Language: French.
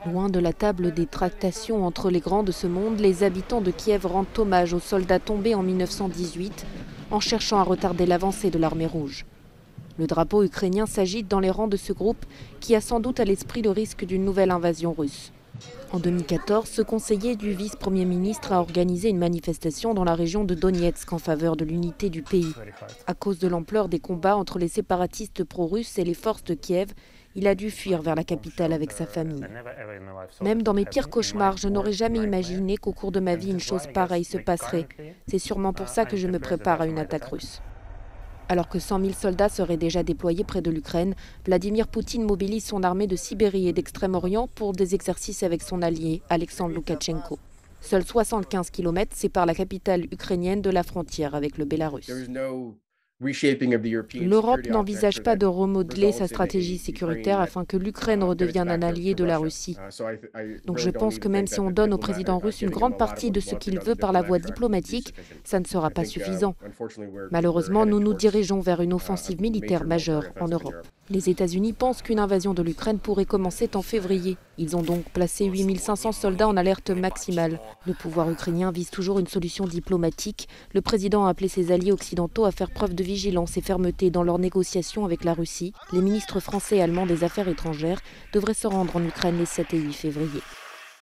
Loin de la table des tractations entre les grands de ce monde, les habitants de Kiev rendent hommage aux soldats tombés en 1918 en cherchant à retarder l'avancée de l'armée rouge. Le drapeau ukrainien s'agite dans les rangs de ce groupe qui a sans doute à l'esprit le risque d'une nouvelle invasion russe. En 2014, ce conseiller du vice-premier ministre a organisé une manifestation dans la région de Donetsk en faveur de l'unité du pays. À cause de l'ampleur des combats entre les séparatistes pro-russes et les forces de Kiev, il a dû fuir vers la capitale avec sa famille. Même dans mes pires cauchemars, je n'aurais jamais imaginé qu'au cours de ma vie, une chose pareille se passerait. C'est sûrement pour ça que je me prépare à une attaque russe. Alors que 100 000 soldats seraient déjà déployés près de l'Ukraine, Vladimir Poutine mobilise son armée de Sibérie et d'Extrême-Orient pour des exercices avec son allié, Alexandre Loukachenko. Seuls 75 km séparent la capitale ukrainienne de la frontière avec le Bélarus. L'Europe n'envisage pas de remodeler sa stratégie sécuritaire afin que l'Ukraine redevienne un allié de la Russie. Donc je pense que même si on donne au président russe une grande partie de ce qu'il veut par la voie diplomatique, ça ne sera pas suffisant. Malheureusement, nous nous dirigeons vers une offensive militaire majeure en Europe. Les États-Unis pensent qu'une invasion de l'Ukraine pourrait commencer en février. Ils ont donc placé 8500 soldats en alerte maximale. Le pouvoir ukrainien vise toujours une solution diplomatique. Le président a appelé ses alliés occidentaux à faire preuve de vigilance et fermeté dans leurs négociations avec la Russie. Les ministres français et allemands des Affaires étrangères devraient se rendre en Ukraine les 7 et 8 février.